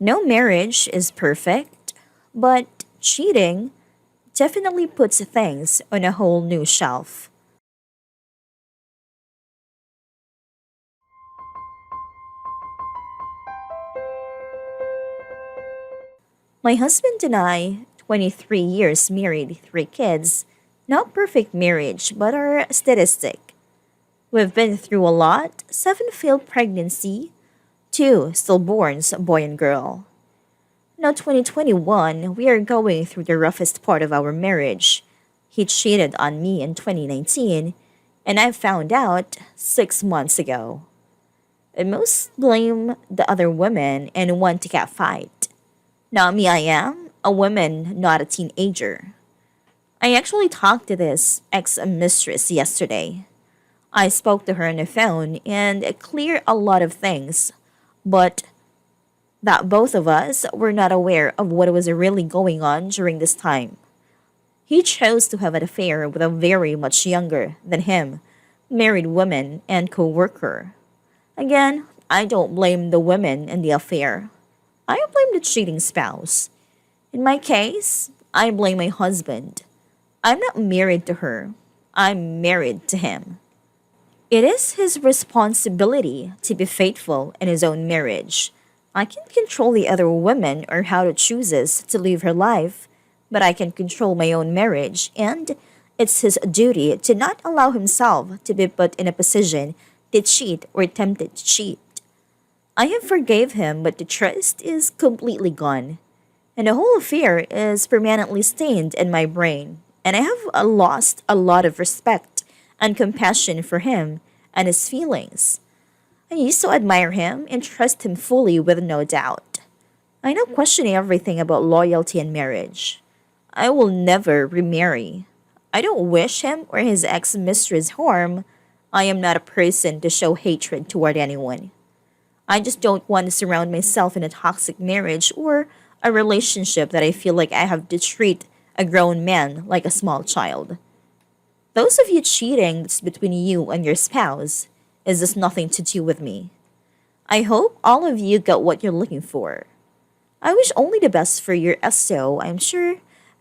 No marriage is perfect, but cheating definitely puts things on a whole new shelf. My husband and I, 23 years married, 3 kids, not perfect marriage, but our statistic. We've been through a lot: 7 failed pregnancy, 2 stillborns, boy and girl. Now, 2021, we are going through the roughest part of our marriage. He cheated on me in 2019, and I found out 6 months ago. And most blame the other women and want to catfight. Not me, I am a woman, not a teenager. I actually talked to this ex mistress yesterday. I spoke to her on the phone and it cleared a lot of things, but that both of us were not aware of what was really going on during this time. He chose to have an affair with a very much younger than him married woman and co-worker. Again, I don't blame the women in the affair. I blame the cheating spouse. In my case, I blame my husband. I'm not married to her. I'm married to him. It is his responsibility to be faithful in his own marriage. I can't control the other woman or how to chooses to live her life, but I can control my own marriage, and it's his duty to not allow himself to be put in a position to cheat or tempted to cheat. I have forgave him, but the trust is completely gone, and the whole affair is permanently stained in my brain, and I have lost a lot of respect and compassion for him and his feelings. I used to admire him and trust him fully with no doubt. I now question everything about loyalty and marriage. I will never remarry. I don't wish him or his ex mistress harm. I am not a person to show hatred toward anyone. I just don't want to surround myself in a toxic marriage or a relationship that I feel like I have to treat a grown man like a small child. Those of you cheating, that's between you and your spouse. Is this nothing to do with me? I hope all of you got what you're looking for. I wish only the best for your SO. I'm sure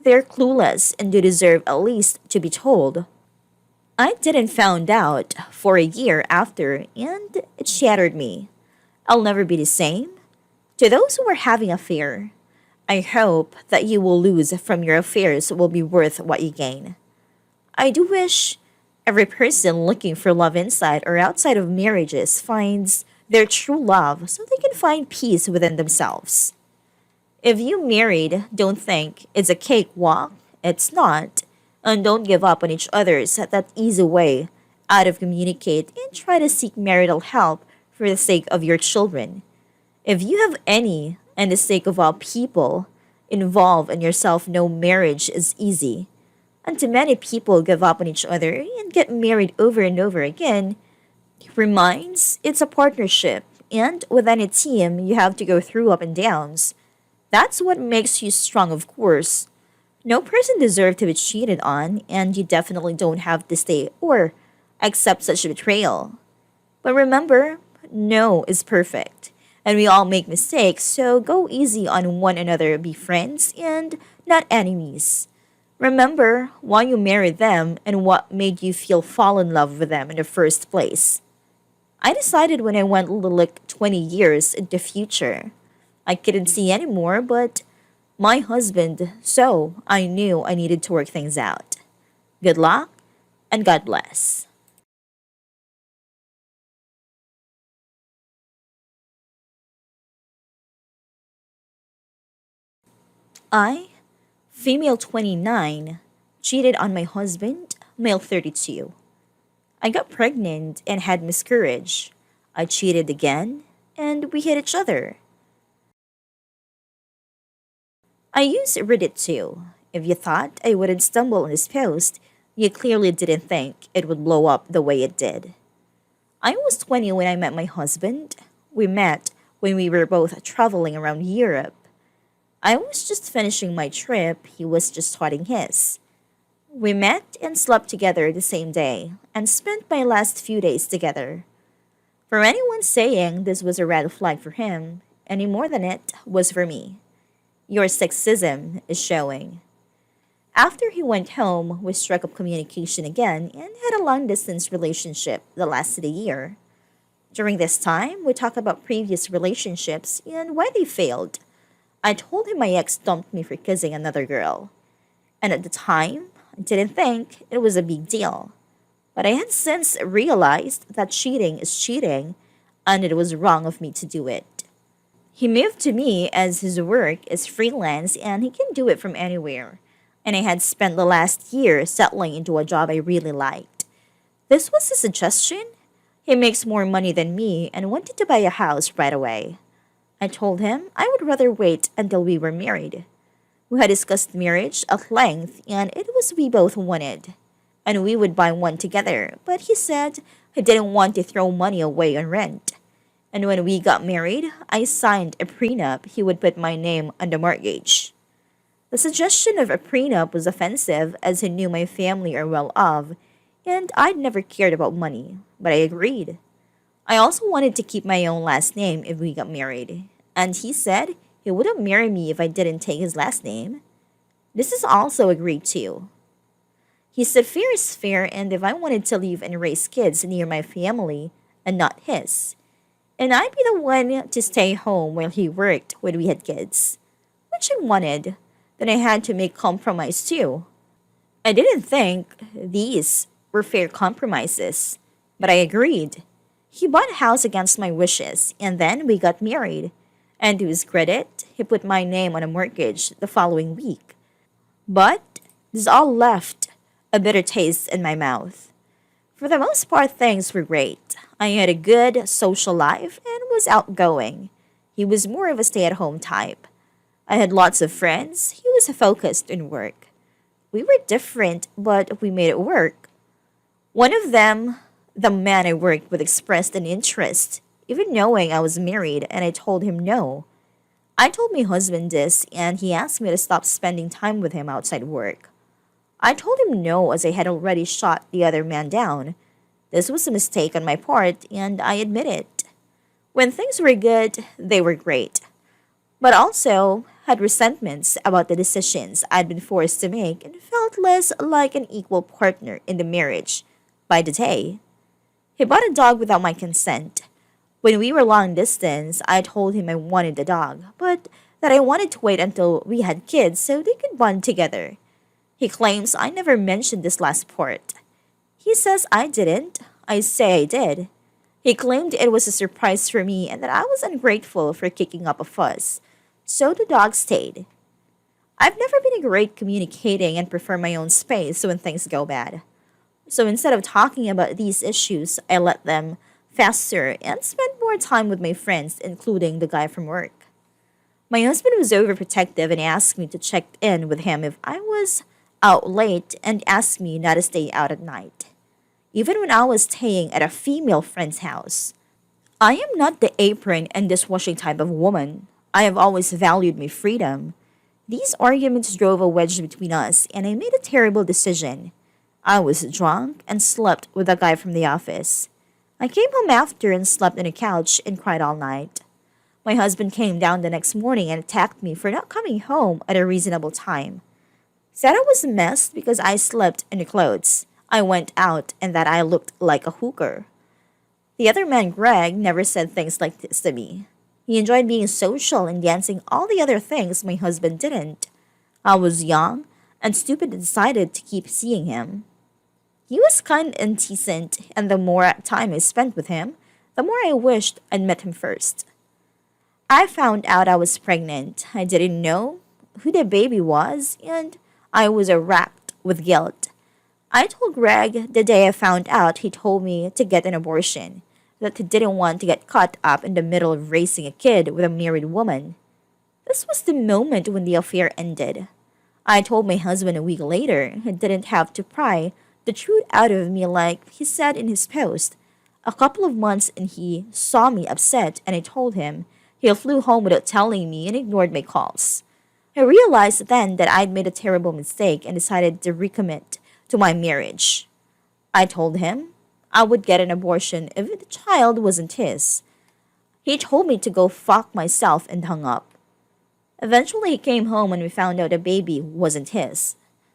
they're clueless and do deserve at least to be told. I didn't found out for a year after, and it shattered me. I'll never be the same. To those who are having affair, I hope that you will lose from your affairs will be worth what you gain. I do wish every person looking for love inside or outside of marriages finds their true love so they can find peace within themselves. If you married, don't think it's a cakewalk. It's not. And don't give up on each other's that easy way out of communicate and try to seek marital help for the sake of your children. If you have any, and the sake of all people involved in yourself, no marriage is easy. And too many people give up on each other and get married over and over again. Reminds it's a partnership, and within a team, you have to go through up and downs. That's what makes you strong, of course. No person deserves to be cheated on, and you definitely don't have to stay or accept such betrayal. But remember, no is perfect, and we all make mistakes, so go easy on one another, be friends and not enemies. Remember why you married them and what made you feel fall in love with them in the first place. I decided when I went like 20 years into the future. I couldn't see anymore, but my husband, so I knew I needed to work things out. Good luck and God bless. I, female 29, cheated on my husband, male 32. I got pregnant and had miscarriage. I cheated again, and we hit each other. I used Reddit too. If you thought I wouldn't stumble on this post, you clearly didn't think it would blow up the way it did. I was 20 when I met my husband. We met when we were both traveling around Europe. I was just finishing my trip, he was just starting his. We met and slept together the same day and spent my last few days together. For anyone saying this was a red flag for him, any more than it was for me. Your sexism is showing. After he went home, we struck up communication again and had a long distance relationship that lasted a year. During this time, we talked about previous relationships and why they failed. I told him my ex dumped me for kissing another girl. And at the time, I didn't think it was a big deal. But I had since realized that cheating is cheating and it was wrong of me to do it. He moved to me as his work is freelance and he can do it from anywhere. And I had spent the last year settling into a job I really liked. This was a suggestion. He makes more money than me and wanted to buy a house right away. I told him I would rather wait until we were married. We had discussed marriage at length and it was we both wanted. And we would buy one together, but he said he didn't want to throw money away on rent. And when we got married, I signed a prenup he would put my name on the mortgage. The suggestion of a prenup was offensive as he knew my family are well off, and I'd never cared about money, but I agreed. I also wanted to keep my own last name if we got married, and he said he wouldn't marry me if I didn't take his last name. This is also agreed to. He said fair is fair, and if I wanted to live and raise kids near my family and not his, and I'd be the one to stay home while he worked when we had kids, which I wanted, then I had to make compromise too. I didn't think these were fair compromises, but I agreed. He bought a house against my wishes, and then we got married. And to his credit, he put my name on a mortgage the following week. But this all left a bitter taste in my mouth. For the most part, things were great. I had a good social life and was outgoing. He was more of a stay at home type. I had lots of friends. He was focused on work. We were different, but we made it work. One of them, the man I worked with, expressed an interest, even knowing I was married, and I told him no. I told my husband this, and he asked me to stop spending time with him outside work. I told him no as I had already shot the other man down. This was a mistake on my part, and I admit it. When things were good, they were great, but also had resentments about the decisions I'd been forced to make and felt less like an equal partner in the marriage by the day. He bought a dog without my consent. When we were long distance, I told him I wanted a dog, but that I wanted to wait until we had kids so they could bond together. He claims I never mentioned this last part. He says I didn't. I say I did. He claimed it was a surprise for me and that I was ungrateful for kicking up a fuss. So the dog stayed. I've never been great communicating and prefer my own space when things go bad. So instead of talking about these issues, I let them fester and spend more time with my friends, including the guy from work. My husband was overprotective and asked me to check in with him if I was out late and asked me not to stay out at night, even when I was staying at a female friend's house. I am not the apron and dishwashing type of woman. I have always valued my freedom. These arguments drove a wedge between us, and I made a terrible decision. I was drunk and slept with a guy from the office. I came home after and slept on a couch and cried all night. My husband came down the next morning and attacked me for not coming home at a reasonable time. Said I was a mess because I slept in the clothes I went out and that I looked like a hooker. The other man, Greg, never said things like this to me. He enjoyed being social and dancing all the other things my husband didn't. I was young and stupid and decided to keep seeing him. He was kind and decent, and the more time I spent with him, the more I wished I'd met him first. I found out I was pregnant. I didn't know who the baby was, and I was racked with guilt. I told Greg the day I found out he told me to get an abortion, that he didn't want to get caught up in the middle of raising a kid with a married woman. This was the moment when the affair ended. I told my husband a week later he didn't have to pry the truth out of me like he said in his post. A couple of months and he saw me upset and I told him he flew home without telling me and ignored my calls. I realized then that I'd made a terrible mistake and decided to recommit to my marriage. I told him I would get an abortion if the child wasn't his. He told me to go fuck myself and hung up. Eventually, he came home and we found out the baby wasn't his.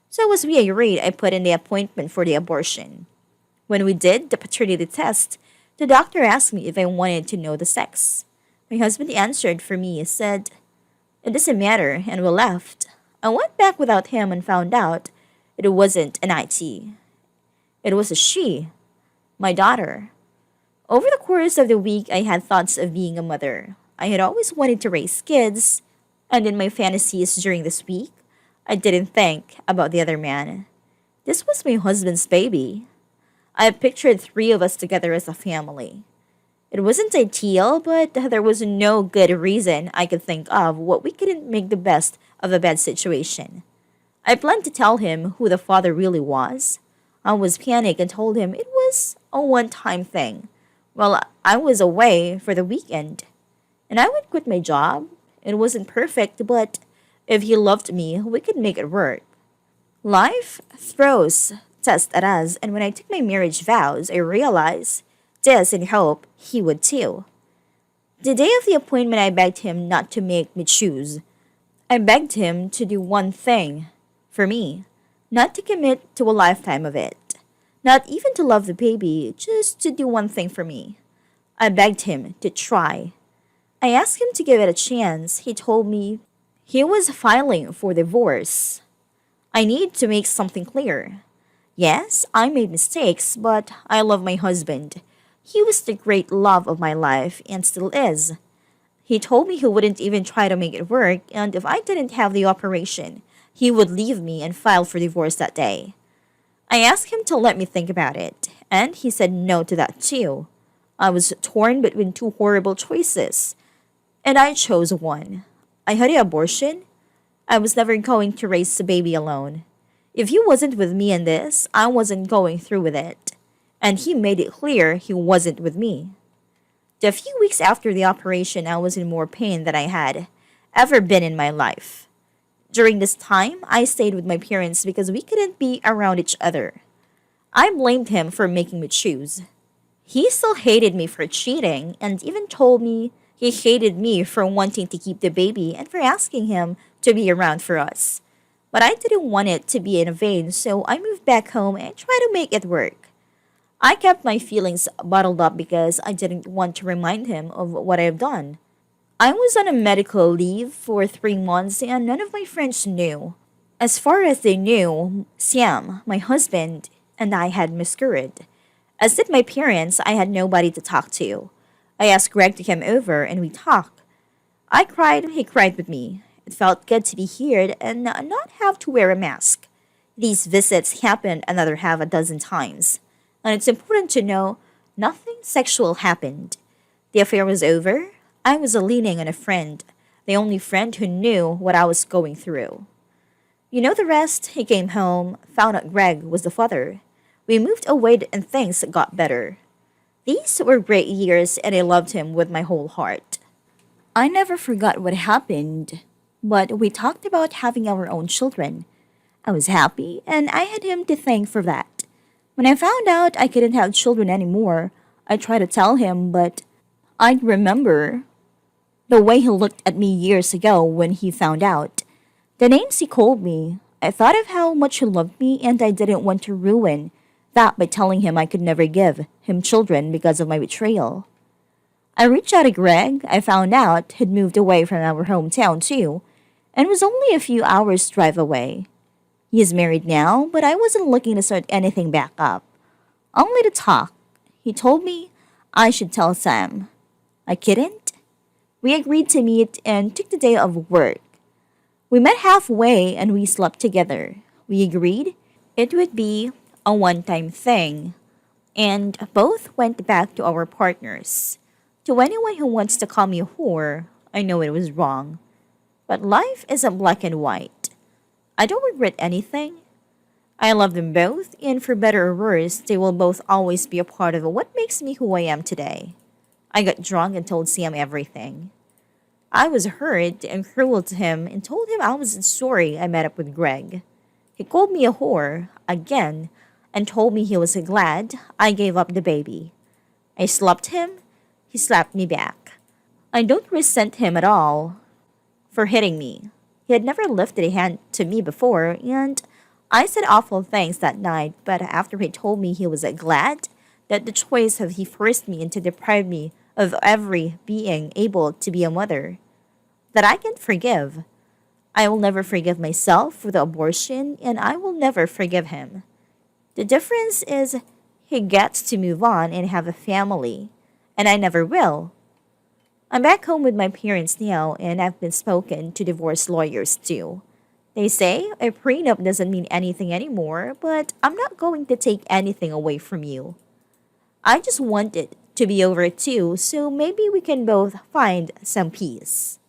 So, as we agreed, I put in the appointment for the abortion. When we did the paternity test, the doctor asked me if I wanted to know the sex. My husband answered for me, said, "It doesn't matter," and we left. I went back without him and found out it wasn't an IT. It was a she, my daughter. Over the course of the week, I had thoughts of being a mother. I had always wanted to raise kids, and in my fantasies during this week, I didn't think about the other man. This was my husband's baby. I pictured three of us together as a family. It wasn't ideal, but there was no good reason I could think of what we couldn't make the best of a bad situation. I planned to tell him who the father really was. I was panicked and told him it was a one-time thing. Well, I was away for the weekend, and I would quit my job. It wasn't perfect, but if he loved me, we could make it work. Life throws tests at us, and when I took my marriage vows, I realized this and hope he would too. The day of the appointment, I begged him not to make me choose. I begged him to do one thing for me, not to commit to a lifetime of it, not even to love the baby, just to do one thing for me. I begged him to try. I asked him to give it a chance. He told me he was filing for divorce. I need to make something clear. Yes, I made mistakes, but I love my husband. He was the great love of my life and still is. He told me he wouldn't even try to make it work, and if I didn't have the operation, he would leave me and file for divorce that day. I asked him to let me think about it, and he said no to that too. I was torn between two horrible choices, and I chose one. I had the abortion. I was never going to raise the baby alone. If he wasn't with me in this, I wasn't going through with it. And he made it clear he wasn't with me. The few weeks after the operation, I was in more pain than I had ever been in my life. During this time, I stayed with my parents because we couldn't be around each other. I blamed him for making me choose. He still hated me for cheating and even told me he hated me for wanting to keep the baby and for asking him to be around for us. But I didn't want it to be in vain, so I moved back home and tried to make it work. I kept my feelings bottled up because I didn't want to remind him of what I have done. I was on a medical leave for 3 months and none of my friends knew. As far as they knew, Sam, my husband, and I had miscarried. As did my parents, I had nobody to talk to. I asked Greg to come over and we talked. I cried, he cried with me. It felt good to be heard and not have to wear a mask. These visits happened another half a dozen times. And it's important to know nothing sexual happened. The affair was over. I was leaning on a friend, the only friend who knew what I was going through. You know the rest. He came home, found out Greg was the father. We moved away and things got better. These were great years and I loved him with my whole heart. I never forgot what happened, but we talked about having our own children. I was happy and I had him to thank for that. When I found out I couldn't have children anymore, I tried to tell him, but I'd remember the way he looked at me years ago when he found out. The names he called me, I thought of how much he loved me and I didn't want to ruin that by telling him I could never give him children because of my betrayal. I reached out to Greg. I found out he'd moved away from our hometown too, and was only a few hours' drive away. He is married now, but I wasn't looking to start anything back up. Only to talk. He told me I should tell Sam. I couldn't. We agreed to meet and took the day of work. We met halfway and we slept together. We agreed it would be a one-time thing, and both went back to our partners. To anyone who wants to call me a whore, I know it was wrong. But life isn't black and white. I don't regret anything. I love them both, and for better or worse, they will both always be a part of what makes me who I am today. I got drunk and told Sam everything. I was hurt and cruel to him and told him I wasn't sorry I met up with Greg. He called me a whore again and told me he was glad I gave up the baby. I slapped him. He slapped me back. I don't resent him at all for hitting me. He had never lifted a hand to me before, and I said awful things that night, but after he told me he was glad that the choice of he forced me into deprived me of every being able to be a mother, that I can forgive. I will never forgive myself for the abortion, and I will never forgive him. The difference is he gets to move on and have a family, and I never will. I'm back home with my parents now, and I've been spoken to divorce lawyers too. They say a prenup doesn't mean anything anymore, but I'm not going to take anything away from you. I just want it to be over too, so maybe we can both find some peace.